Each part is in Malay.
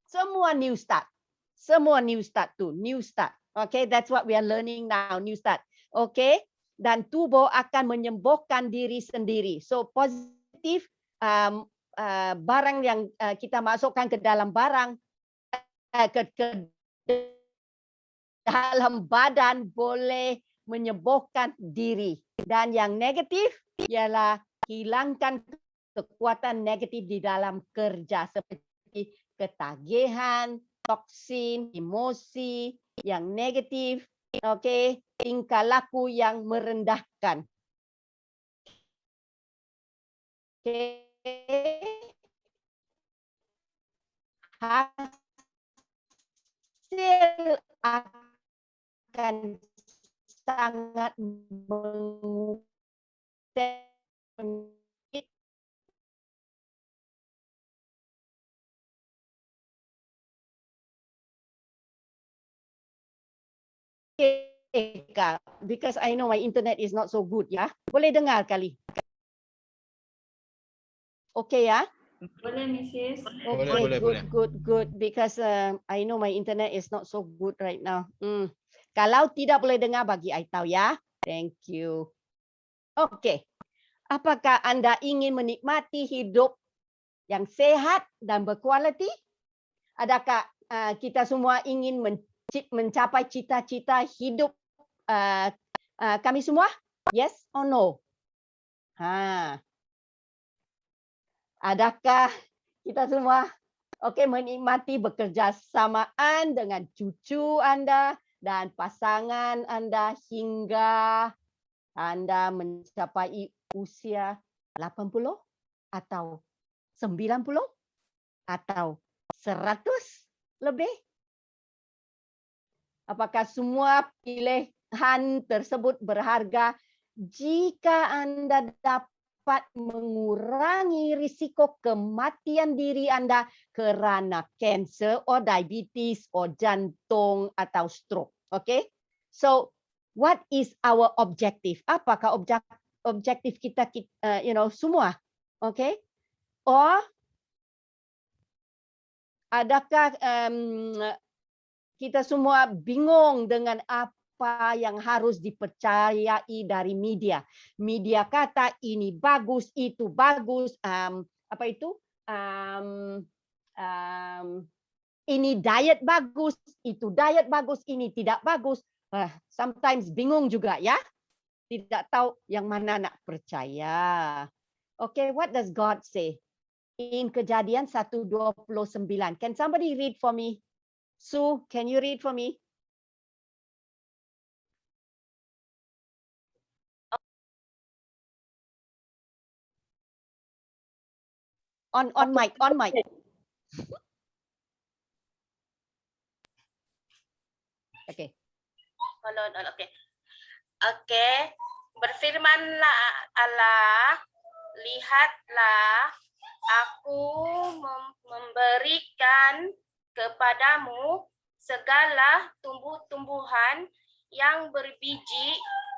Semua new start. Semua new start tu, new start. Okay, that's what we are learning now, new start. Okay, dan tubuh akan menyembuhkan diri sendiri. So positif, barang yang kita masukkan ke dalam barang, ke dalam badan boleh menyembuhkan diri. Dan yang negatif ialah hilangkan kekuatan negatif di dalam kerja seperti ketagihan, toksin, emosi yang negatif, okey, tingkah laku yang merendahkan. Okey. Hasil akan sangat because I know my internet is not so good ya. Boleh dengar kali? Okay ya? Boleh, Mrs. Okay, good. Because I know my internet is not so good right now. Kalau tidak boleh dengar, bagi I tahu ya. Thank you. Okay. Apakah Anda ingin menikmati hidup yang sehat dan berkualiti? Adakah kita semua ingin mencapai cita-cita hidup kami semua? Yes or no? Adakah kita semua menikmati bekerja samaan dengan cucu Anda dan pasangan Anda hingga Anda mencapai usia 80 atau 90 atau 100 lebih? Apakah semua pilihan tersebut berharga jika Anda dapat mengurangi risiko kematian diri Anda kerana kanser atau diabetes atau jantung atau stroke? Okay? So, what is our objective? Apakah objektif kita semua? Okay? Or adakah kita semua bingung dengan apa yang harus dipercayai dari media? Media kata ini bagus, itu bagus, ini diet bagus, itu diet bagus, ini tidak bagus. Sometimes bingung juga ya. Tidak tahu yang mana nak percaya. Okay, what does God say? In Kejadian 1:29. Can somebody read for me? Sue, can you read for me? On mic. Okay. Hold on. Okay. Berfirmanlah Allah, lihatlah, aku memberikan kepadamu segala tumbuh-tumbuhan yang berbiji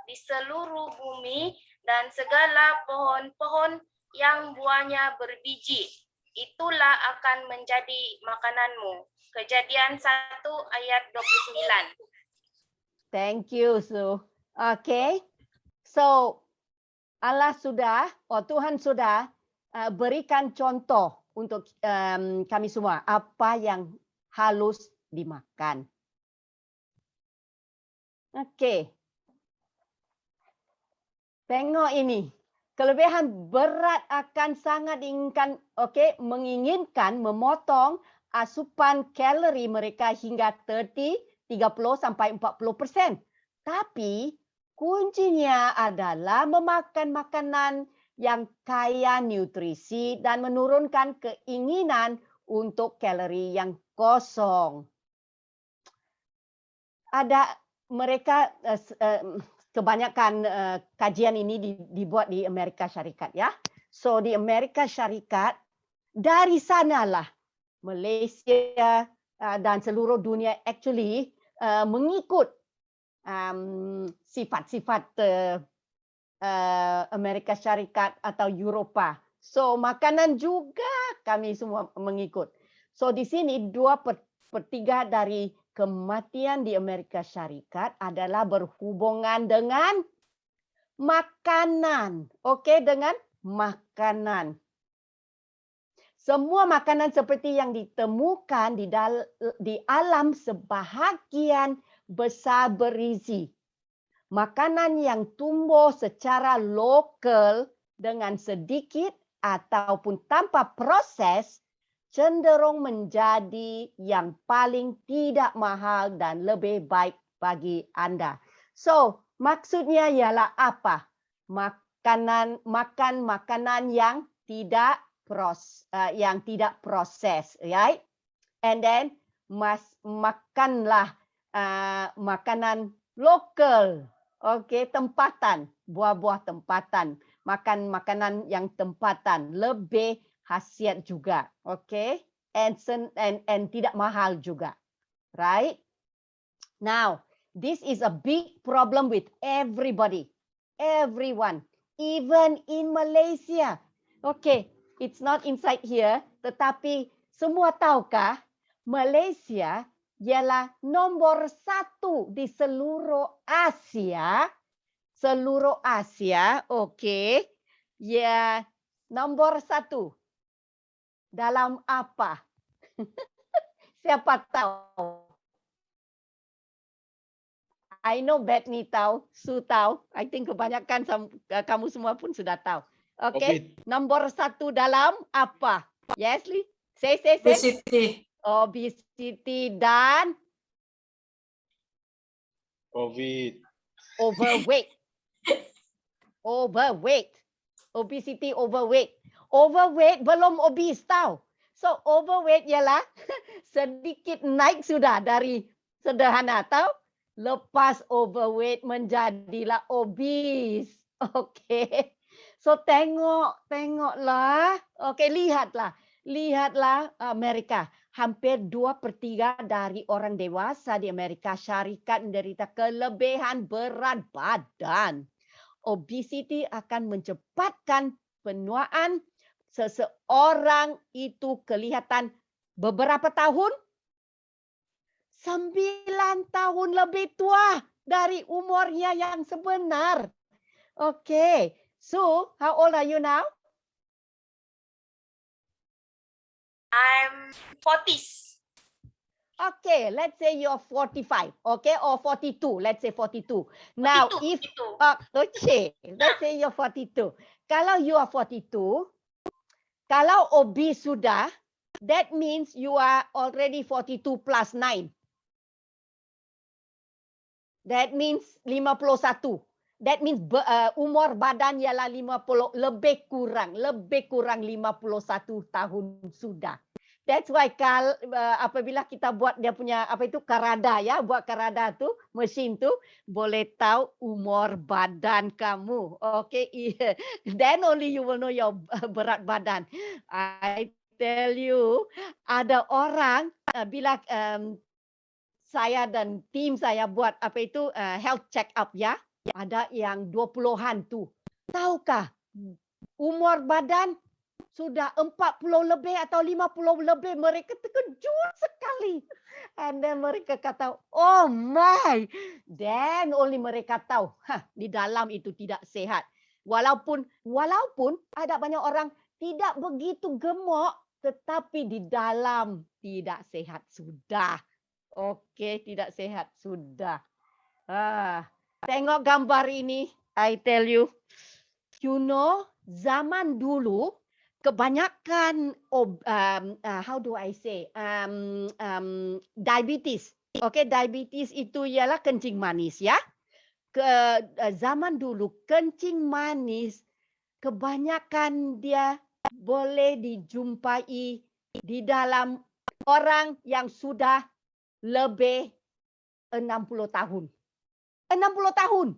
di seluruh bumi dan segala pohon-pohon yang buahnya berbiji. Itulah akan menjadi makananmu. Kejadian 1 ayat 29. Thank you, Sue. Okay. So, Allah sudah, Tuhan sudah berikan contoh untuk kami semua apa yang harus dimakan. Okey. Tengok ini. Kelebihan berat akan sangat menginginkan memotong asupan kalori mereka hingga 30 sampai 40%. Tapi kuncinya adalah memakan makanan yang kaya nutrisi dan menurunkan keinginan untuk kalori yang kosong. Ada mereka kebanyakan kajian ini dibuat di Amerika Syarikat ya. So di Amerika Syarikat dari sanalah Malaysia dan seluruh dunia actually mengikut sifat-sifat Amerika Syarikat atau Eropah. So makanan juga kami semua mengikut. So di sini 2/3 dari kematian di Amerika Syarikat adalah berhubungan dengan makanan. Okey, dengan makanan. Semua makanan seperti yang ditemukan di alam sebahagian besar bergizi. Makanan yang tumbuh secara lokal dengan sedikit ataupun tanpa proses cenderung menjadi yang paling tidak mahal dan lebih baik bagi anda. So, maksudnya ialah apa? Makan makanan yang tidak proses, right? And then makanlah makanan lokal, okey, tempatan, buah-buah tempatan, makan makanan yang tempatan, lebih khasiat juga, okey, and tidak mahal juga, right? Now, this is a big problem with everybody, everyone, even in Malaysia. Okay, it's not inside here, tetapi semua tahukah Malaysia ialah nombor 1 di seluruh Asia, okay, ya, nombor 1 dalam apa? Siapa tahu? I know Bethany tahu, Sue tahu. I think kebanyakan kamu semua pun sudah tahu. Okay, nombor 1 dalam apa? Yes, Lee? Say. Obesity. Obesity dan COVID. overweight. Obesity, overweight. Overweight belum obese tahu. So overweight ialah sedikit naik sudah dari sederhana tahu. Lepas overweight menjadilah obese. Okey. So tengoklah. Okey, lihatlah Amerika. Hampir 2/3 dari orang dewasa di Amerika Syarikat menderita kelebihan berat badan. Obesity akan mencepatkan penuaan seseorang itu kelihatan beberapa tahun, 9 tahun lebih tua dari umurnya yang sebenar. Okay, so how old are you now? I'm 40s. Okay, let's say you're 45, okay, or 42. Let's say 42. Now, 42, if 42. okay, let's say you're 42. Kalau you are 42, kalau obese sudah, that means you are already 42 plus 9. That means 51. That means umur badan ialah 50, lebih kurang 51 tahun sudah. That's why apabila kita buat dia punya karada ya, buat karada tu, mesin tu boleh tahu umur badan kamu. Okay, then only you will know your berat badan. I tell you, ada orang bila saya dan tim saya buat health check up ya, ada yang 20-an tu. Tahukah umur badan sudah 40 lebih atau 50 lebih, mereka terkejut sekali. And then mereka kata, oh my. Then only mereka tahu, di dalam itu tidak sehat. Walaupun ada banyak orang tidak begitu gemuk, tetapi di dalam tidak sehat sudah. Okey, tidak sehat sudah. Tengok gambar ini, I tell you. You know, zaman dulu kebanyakan how do I say? Diabetes. Okay, diabetes itu ialah kencing manis ya. Zaman dulu kencing manis kebanyakan dia boleh dijumpai di dalam orang yang sudah lebih 60 tahun. 60 tahun.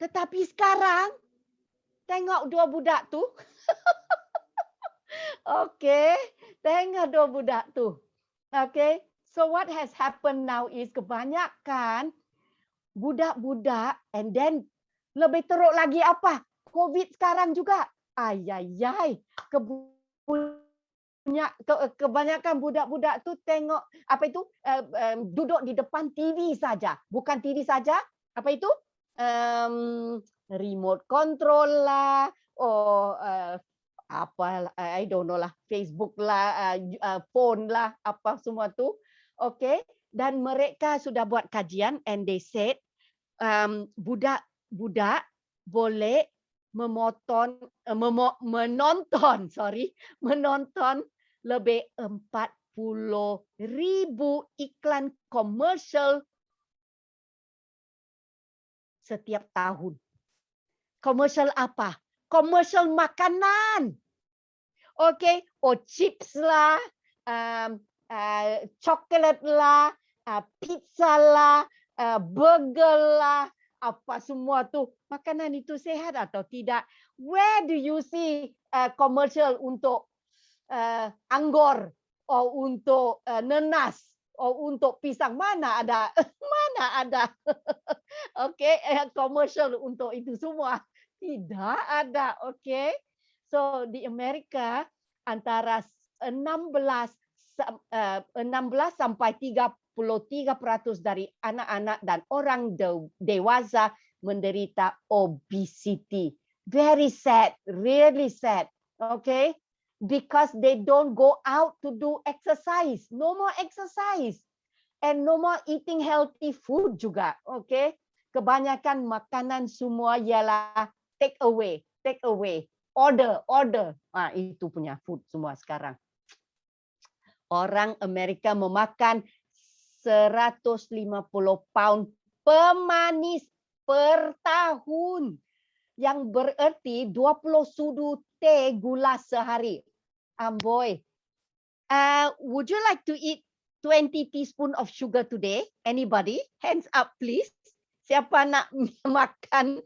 Tetapi sekarang tengok dua budak tu. Okey, tengok dua budak tu. Okey, so what has happened now is kebanyakan budak-budak, and then lebih teruk lagi apa? COVID sekarang juga. Ayayay, kebanyakan budak-budak tu tengok apa itu duduk di depan TV saja, bukan TV saja, apa itu remote control lah, apa I don't know lah, Facebook lah, phone lah, apa semua tu, okay. Dan mereka sudah buat kajian and they said budak-budak boleh menonton lebih 40,000 iklan komersial setiap tahun. Komersial apa? Komersial makanan. Okay, chips lah, coklat lah, pizza lah, burger lah, apa semua tu. Makanan itu sehat atau tidak? Where do you see komersial untuk anggur, untuk nenas, untuk pisang? Mana ada? Mana ada? Okay, komersial untuk itu semua. Tidak ada, okay. So di Amerika antara 16 sampai 33% dari anak-anak dan orang dewasa menderita obesity. Very sad, really sad. Okay? Because they don't go out to do exercise. No more exercise. And no more eating healthy food juga. Okay? Kebanyakan makanan semua ialah take away. Order. Itu punya food semua sekarang. Orang Amerika memakan 150 pound pemanis per tahun. Yang bererti 20 sudu teh gula sehari. Amboi. Would you like to eat 20 teaspoon of sugar today? Anybody? Hands up, please. Siapa nak makan?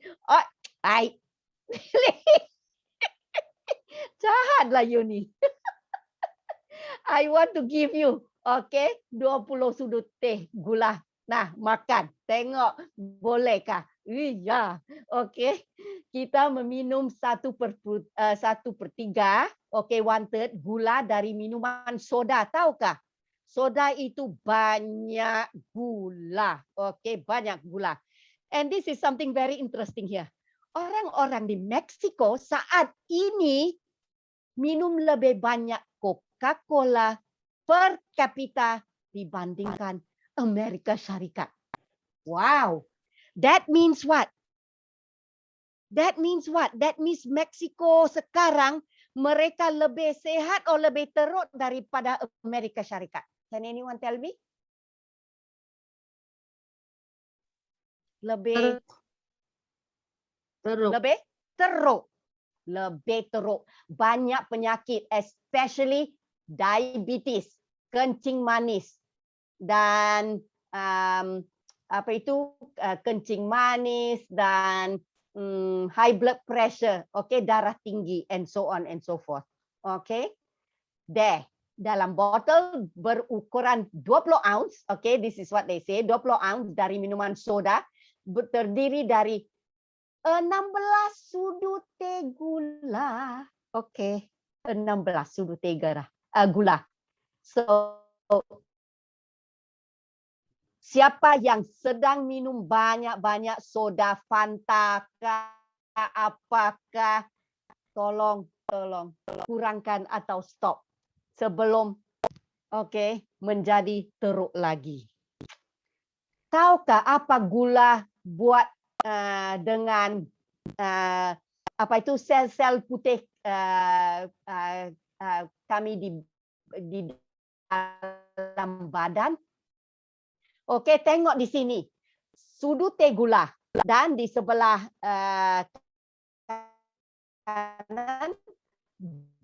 Jahatlah you ni. I want to give you, okay, 20 sudut teh gula. Nah, makan. Tengok, bolehkah? Iya, okay. Kita meminum 1/3, okay, 1/3 gula dari minuman soda. Tahukah? Soda itu banyak gula. Okay, banyak gula. And this is something very interesting here. Orang-orang di Meksiko saat ini minum lebih banyak Coca-Cola per kapita dibandingkan Amerika Syarikat. Wow. That means what? That means Meksiko sekarang mereka lebih sehat atau lebih teruk daripada Amerika Syarikat. Can anyone tell me? Lebih teruk. Banyak penyakit, especially diabetes, kencing manis dan kencing manis dan high blood pressure, okay, darah tinggi and so on and so forth. Okay. Dalam botol berukuran 20 ounce, okay, this is what they say, 20 ounce dari minuman soda terdiri dari 16 sudut teh gula. Okay, 16 sudut teh gula. So, siapa yang sedang minum banyak-banyak soda, Fanta, apakah, tolong kurangkan atau stop sebelum menjadi teruk lagi. Tahukah apa gula buat dengan sel-sel putih kami di dalam badan? Okey, tengok di sini. Sudut teh gula dan di sebelah kanan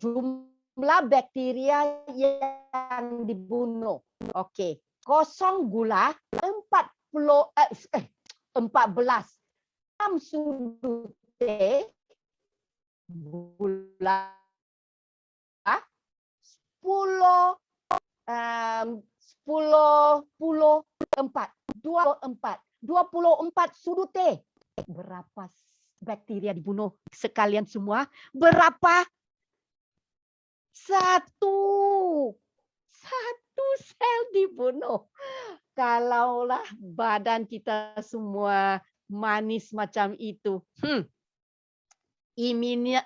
jumlah bakteria yang dibunuh. Okey, kosong gula 14 sudut teh gula 24 sudut teh. Berapa bakteria dibunuh sekalian semua? Berapa Satu sel dibunuh. Kalaulah badan kita semua manis macam itu,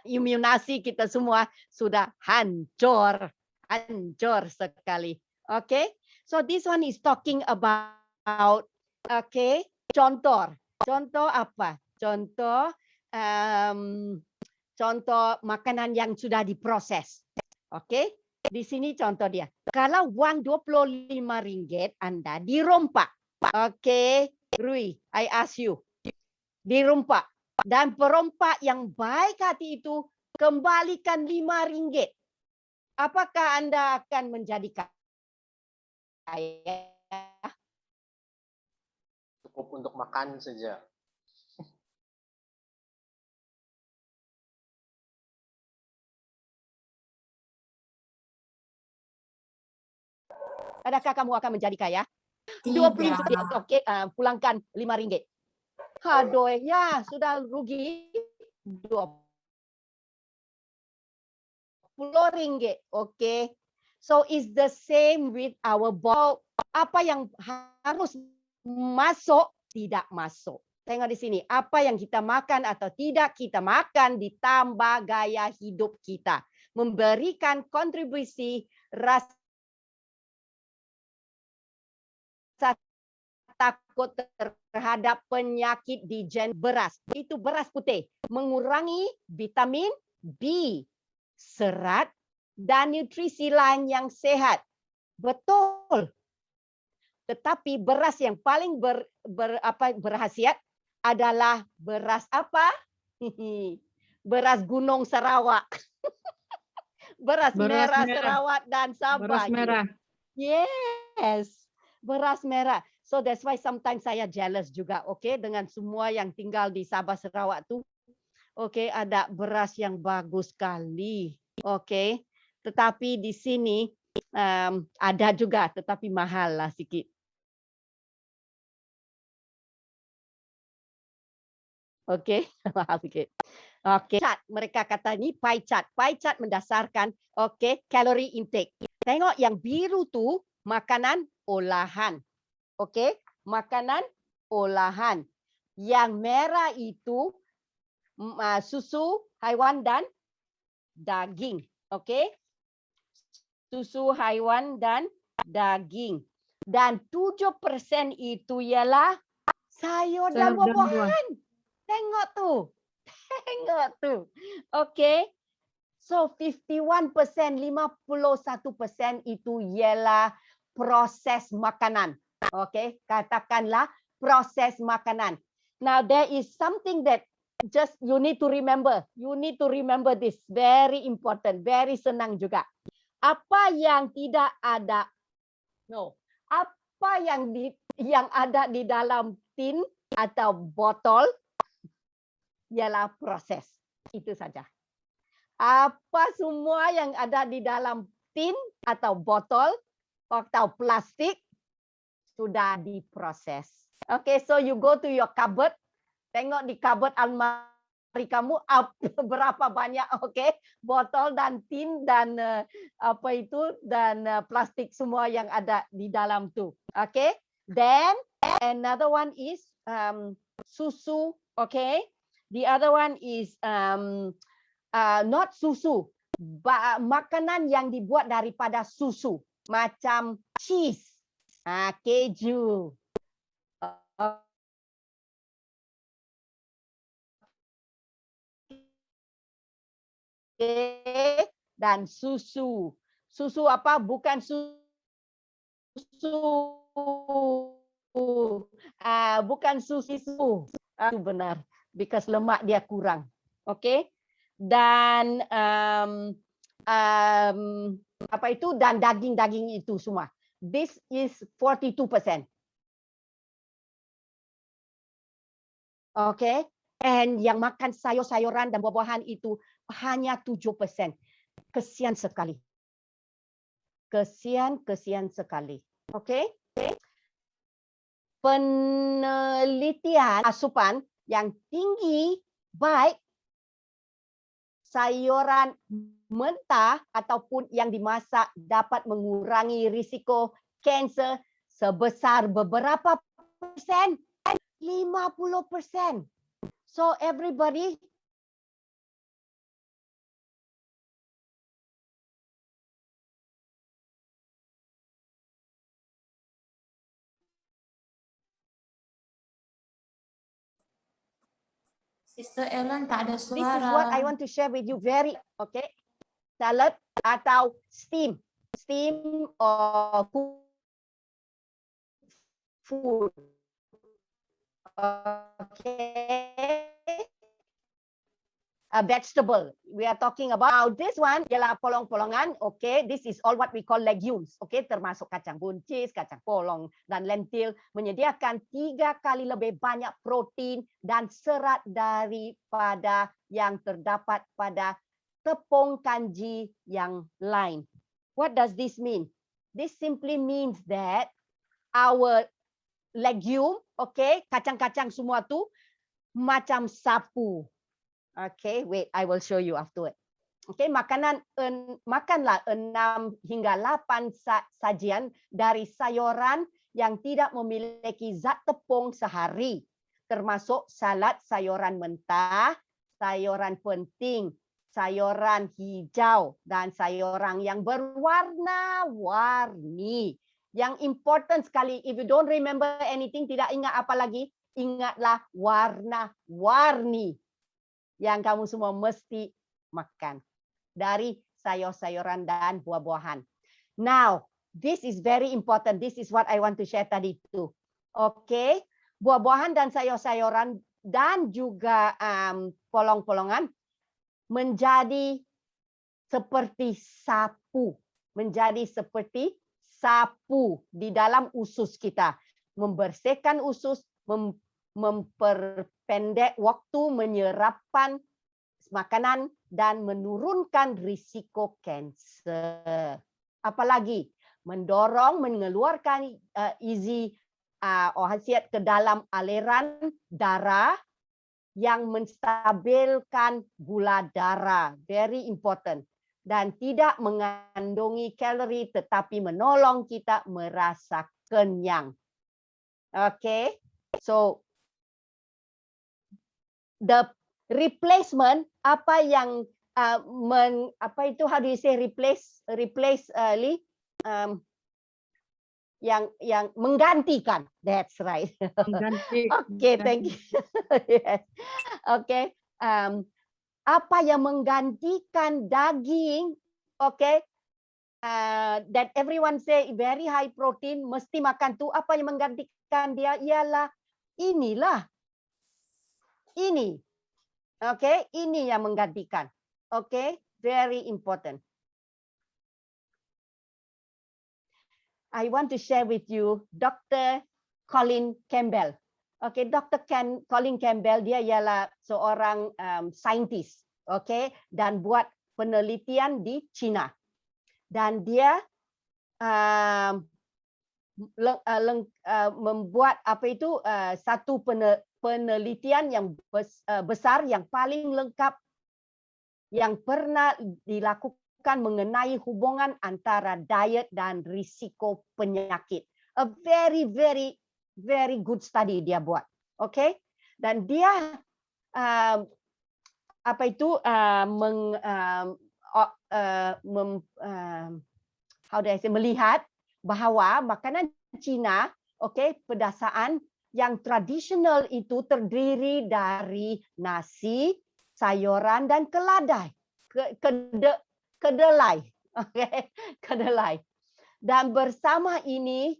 imunasi kita semua sudah hancur sekali. Okay, so this one is talking about, okay, contoh apa? Contoh makanan yang sudah diproses. Okay, di sini contoh dia. Kalau uang RM25 Anda dirompak. Okay, Rui, I ask you. Dirompak. Dan perompak yang baik hati itu kembalikan RM5. Apakah Anda akan menjadi kaya? Cukup untuk makan saja. Adakah kamu akan menjadi kaya? Tidak. RM20, okey, pulangkan RM5. Aduh, ya sudah rugi RM20. Okey. So it's the same with our body. Apa yang harus masuk tidak masuk. Tengok di sini, apa yang kita makan atau tidak kita makan ditambah gaya hidup kita, memberikan kontribusi rasa takut terhadap penyakit di gen beras. Itu beras putih, mengurangi vitamin B, serat dan nutrisi lain yang sehat. Betul. Tetapi beras yang paling berkhasiat adalah beras apa? Beras Gunung Sarawak. Beras merah Sarawak dan Sabah. Beras merah. Yes. Beras merah. So that's why sometimes saya jealous juga, okay, dengan semua yang tinggal di Sabah Sarawak tu. Okay, ada beras yang bagus sekali. Okay. Tetapi di sini ada juga, tetapi mahal lah sikit. Okey, mahal sikit. Okey, chart mereka kata ni pie chart. Pie chart mendasarkan okey, kalori intake. Tengok yang biru tu makanan olahan. Okey, makanan olahan. Yang merah itu susu haiwan dan daging. Okey. Susu haiwan dan daging. Dan 7% itu ialah sayur dan buah-buahan. Tengok tu. Tengok tu. Okay. So 51%, 51% itu ialah proses makanan. Okay. Katakanlah proses makanan. Now there is something that just you need to remember. You need to remember this. Very important. Very senang juga. Apa yang tidak ada? No. Apa yang ada di dalam tin atau botol ialah proses. Itu saja. Apa semua yang ada di dalam tin atau botol atau plastik sudah diproses. Okay, so you go to your cupboard, tengok di cupboard almari kamu berapa banyak, okay, botol dan tin dan plastik semua yang ada di dalam tu. Okay, then another one is susu, okay. The other one is not susu, makanan yang dibuat daripada susu, macam cheese, keju. Okay. Dan susu. Susu apa? Bukan susu. Bukan susu. Itu benar. Because lemak dia kurang. Okay. Dan apa itu? Dan daging-daging itu semua. This is 42%. Okay. And yang makan sayur-sayuran dan buah-buahan itu hanya 7%. Kesian sekali. Kesian sekali. Okay. Penelitian asupan yang tinggi baik sayuran mentah ataupun yang dimasak dapat mengurangi risiko kanser sebesar beberapa persen? 50%. So everybody Sister Ellen tak ada this is what I suara. want to share with you very okay. Salad atau steam or food. Okay. A vegetable. We are talking about this one ialah polong-polongan. Okay, this is all what we call legumes. Okay, termasuk kacang buncis, kacang polong dan lentil menyediakan 3 kali lebih banyak protein dan serat daripada yang terdapat pada tepung kanji yang lain. What does this mean? This simply means that our legume, okay, kacang-kacang semua tu macam sapu. Okay, wait, I will show you afterward. Okay, makanlah 6 hingga 8 sajian dari sayuran yang tidak memiliki zat tepung sehari, termasuk salad sayuran mentah, sayuran penting, sayuran hijau, dan sayuran yang berwarna-warni. Yang important sekali, if you don't remember anything, tidak ingat apa lagi, ingatlah warna-warni yang kamu semua mesti makan dari sayur-sayuran dan buah-buahan. Now, this is very important. This is what I want to share tadi tu. Okay, buah-buahan dan sayur-sayuran dan juga polong-polongan menjadi seperti sapu, di dalam usus kita, membersihkan usus, memperpendek waktu menyerapan makanan dan menurunkan risiko kanser. Apalagi mendorong mengeluarkan hasiat ke dalam aliran darah yang menstabilkan gula darah, very important, dan tidak mengandungi kalori tetapi menolong kita merasa kenyang. Okay, so the replacement apa yang how do you say replace Lee? Yang menggantikan, that's right. Okay, thank you. Yes. Okay, apa yang menggantikan daging? Okay, that everyone say very high protein, mesti makan tu. Apa yang menggantikan dia ialah inilah. Ini. Okay, ini yang menggantikan. Okay, very important. I want to share with you Dr. Colin Campbell. Okay, Dr. Colin Campbell dia ialah seorang saintis, okay, dan buat penelitian di China. Dan dia membuat satu penelitian yang besar, yang paling lengkap yang pernah dilakukan mengenai hubungan antara diet dan risiko penyakit. A very, very, very good study dia buat. Okay? Dan dia melihat bahawa makanan Cina, okay, pedasaan yang tradisional itu terdiri dari nasi, sayuran dan kedelai. Okay, kedelai. Dan bersama ini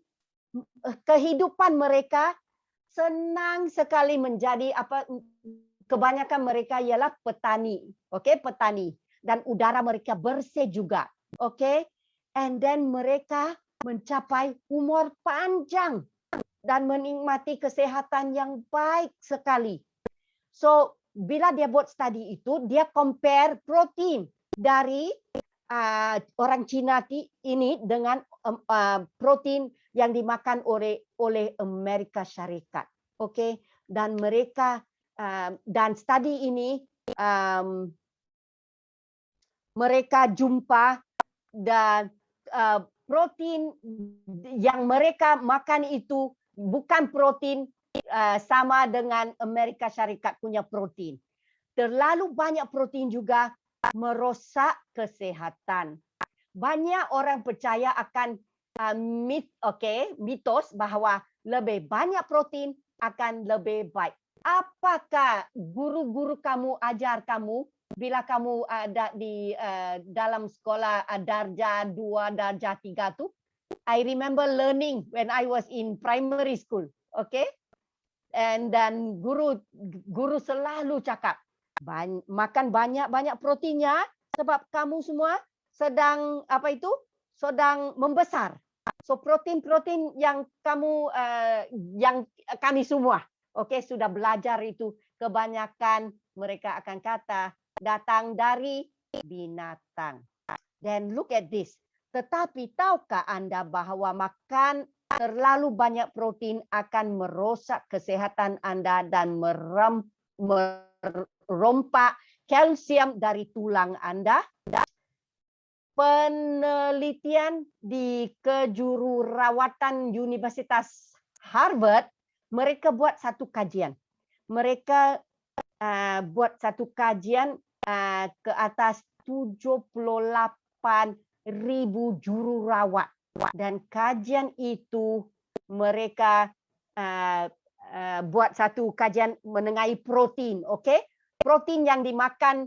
kehidupan mereka senang sekali menjadi kebanyakan mereka ialah petani. Okay, petani, dan udara mereka bersih juga. Okay, and then mereka mencapai umur panjang dan menikmati kesehatan yang baik sekali. So bila dia buat studi itu, dia compare protein dari orang Cina ini dengan protein yang dimakan oleh Amerika Syarikat. Okay, dan mereka dan studi ini mereka jumpa dan protein yang mereka makan itu bukan protein sama dengan Amerika Syarikat punya protein. Terlalu banyak protein juga merosak kesehatan. Banyak orang percaya akan mitos bahawa lebih banyak protein akan lebih baik. Apakah guru-guru kamu ajar kamu bila kamu ada di dalam sekolah darjah 2, darjah 3 tu? I remember learning when I was in primary school, okay? Dan guru selalu cakap makan banyak proteinnya sebab kamu semua sedang sedang membesar. So protein yang kamu yang kami semua sudah belajar itu kebanyakan mereka akan kata datang dari binatang. Then look at this. Tetapi tahukah Anda bahawa makan terlalu banyak protein akan merosak kesehatan Anda dan merompak kalsium dari tulang Anda? Penelitian di kejururawatan Universitas Harvard, mereka buat satu kajian. Mereka buat satu kajian ke atas 78,000 jururawat, dan kajian itu mereka buat satu kajian mengenai protein, okey? Protein yang dimakan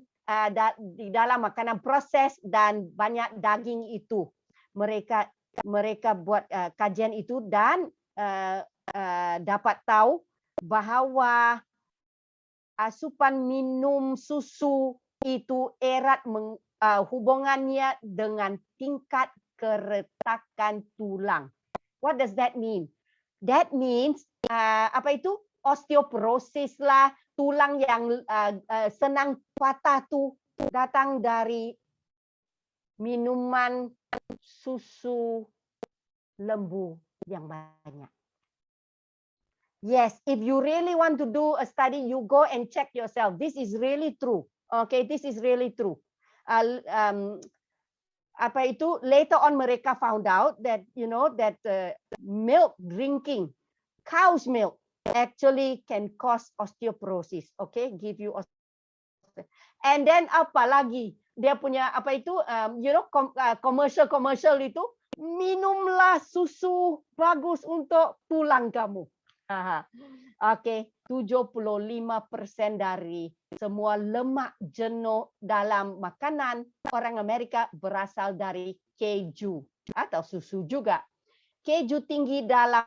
di dalam makanan proses dan banyak daging itu. Mereka buat kajian itu dan dapat tahu bahawa asupan minum susu itu erat hubungannya dengan tingkat keretakan tulang. What does that mean? That means osteoporosis lah, tulang yang senang patah tu datang dari minuman susu lembu yang banyak. Yes, if you really want to do a study, you go and check yourself. This is really true. Okay, this is really true. Later on mereka found out that milk drinking, cow's milk actually can cause osteoporosis. Okay, give you osteoporosis. And then apa lagi? Dia punya commercial itu, minumlah susu bagus untuk tulang kamu. Okey, 75% dari semua lemak jenuh dalam makanan orang Amerika berasal dari keju atau susu juga. Keju tinggi dalam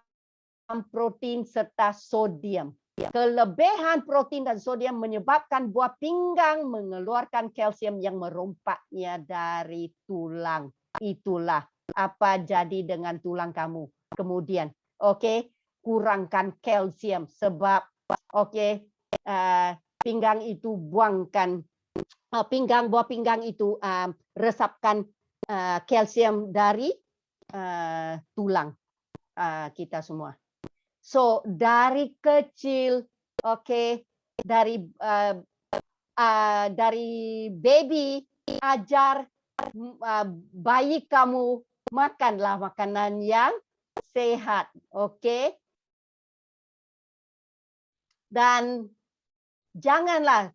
protein serta sodium. Kelebihan protein dan sodium menyebabkan buah pinggang mengeluarkan kalsium yang merompaknya dari tulang. Itulah apa jadi dengan tulang kamu kemudian. Okey, kurangkan kalsium sebab pinggang itu buangkan buah pinggang itu resapkan kalsium dari tulang kita semua. So dari kecil, dari baby ajar bayi kamu makanlah makanan yang sehat, okey? Dan janganlah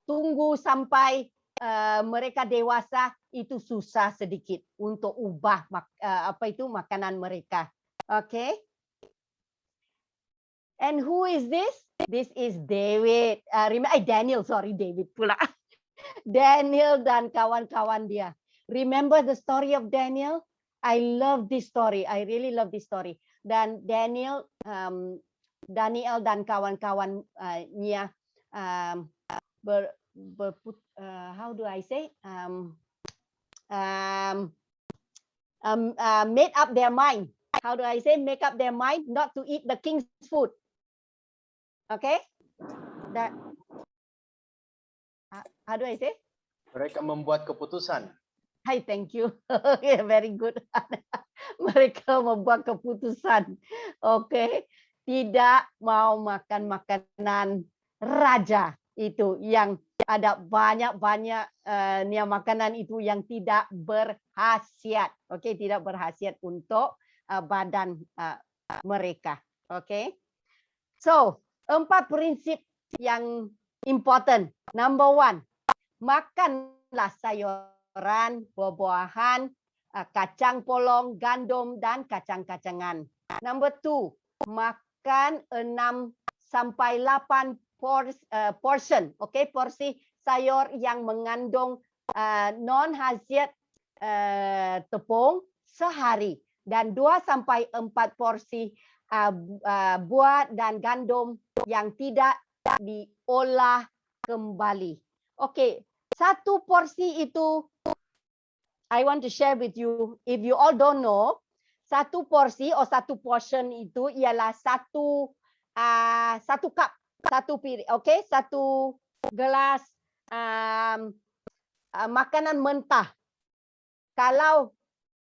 tunggu sampai mereka dewasa, itu susah sedikit untuk ubah makanan mereka. Okay? And who is this? This is David. Daniel, sorry, David pula. Daniel dan kawan-kawan dia. Remember the story of Daniel? I love this story. I really love this story. Dan Daniel dan kawan-kawannya how do I say? Made up their mind. How do I say? Make up their mind not to eat the king's food. Okay? That. How do I say? Mereka membuat keputusan. Hi, thank you. Okay, very good. Mereka membuat keputusan. Okay, tidak mau makan makanan raja. itu yang ada banyak-banyak makanan itu yang tidak berkhasiat. Okey, tidak berkhasiat untuk badan mereka. Okey. So, 4 prinsip yang important. Number 1, makanlah sayuran, buah-buahan, kacang polong, gandum dan kacang-kacangan. Number 2, makan 6 sampai 8 portion, okey, porsi sayur yang mengandung non-khasiat tepung sehari, dan 2 sampai 4 porsi buah dan gandum yang tidak diolah kembali. Okey, satu porsi itu I want to share with you. If you all don't know, satu porsi atau satu portion itu ialah satu cup, satu piring, okey, satu gelas makanan mentah. Kalau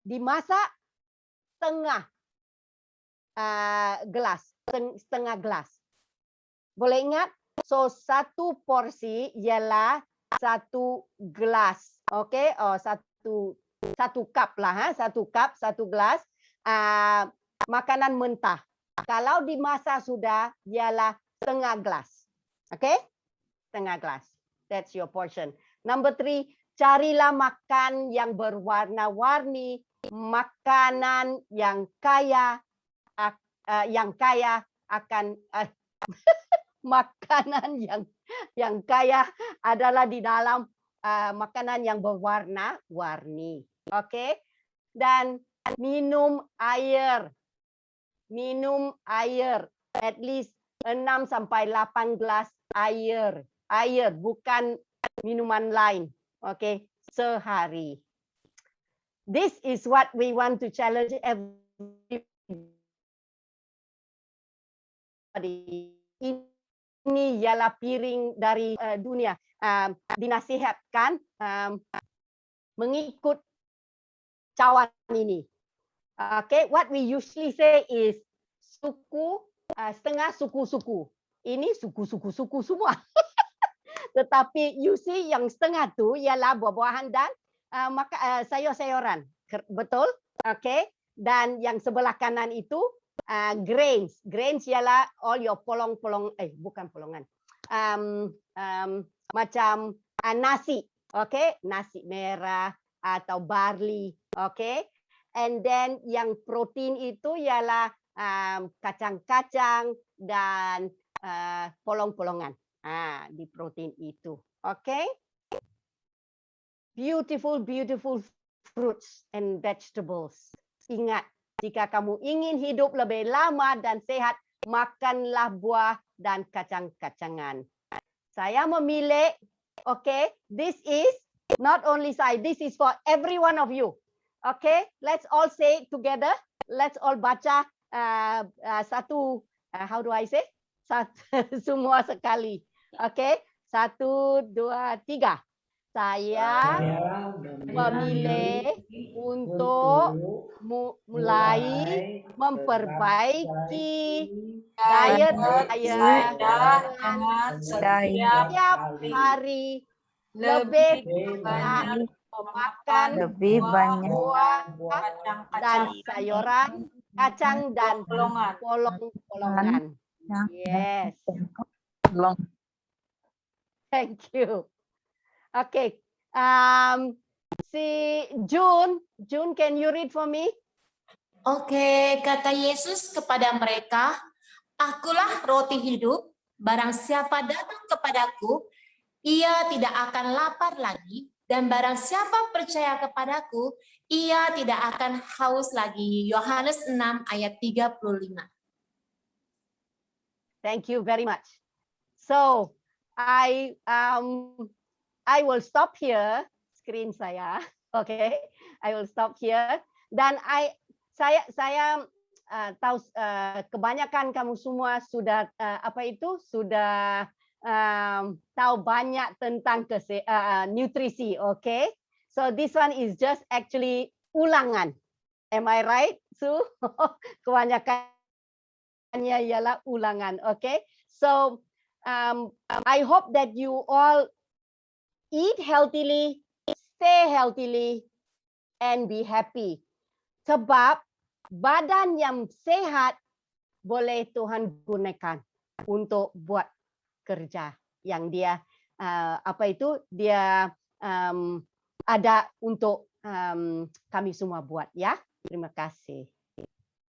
dimasak setengah gelas. Boleh ingat? So satu porsi ialah satu gelas. Okey, satu cup lah, satu cup, satu gelas makanan mentah. Kalau dimasak sudah ialah setengah gelas. Okey? Setengah gelas. That's your portion. Number 3, carilah makan yang berwarna-warni, makanan yang kaya akan makanan yang kaya adalah di dalam makanan yang berwarna-warni. Okey? Dan minum air. Minum air. At least 6 sampai 8 gelas air. Air, bukan minuman lain. Okey? Sehari. This is what we want to challenge everybody. Ini ialah piring dari dunia. Dinasihatkan mengikut cawan ini. Okay, what we usually say is suku, setengah suku-suku. Ini suku-suku semua. Tetapi you see yang setengah tu ialah buah-buahan dan sayur-sayuran. Betul? Okay. Dan yang sebelah kanan itu grains. Grains ialah all your bukan polongan. Macam nasi. Okay. Nasi merah atau barley. Okay. And then yang protein itu ialah kacang-kacang dan polong-polongan. Di protein itu. Okay. Beautiful fruits and vegetables. Ingat, jika kamu ingin hidup lebih lama dan sehat, makanlah buah dan kacang-kacangan. Saya memilih, okay, this is not only saya, this is for every one of you. Okay, let's all say it together. Let's all baca satu, how do I say? Semua sekali. Okay, 1, 2, 3. Saya memilih untuk mulai memperbaiki diet saya dengan setiap hari lebih banyak makan buah dan sayuran, kacang dan polong-polongan. Yes. Thank you. Okay. Si June, can you read for me? Oke, kata Yesus kepada mereka, "Akulah roti hidup, barang siapa datang kepadaku, ia tidak akan lapar lagi, dan barang siapa percaya kepadaku, ia tidak akan haus lagi." Yohanes 6 ayat 35. Thank you very much. So, I will stop here screen saya. Okay, I will stop here. Dan saya tahu kebanyakan kamu semua sudah sudah tahu banyak tentang nutrisi. Okay, so this one is just actually ulangan. Am I right, Sue? Kebanyakannya ialah ulangan. Okay, so I hope that you all eat healthily, stay healthily, and be happy. Sebab badan yang sehat boleh Tuhan gunakan untuk buat kerja yang dia dia ada untuk kami semua buat ya. Terima kasih.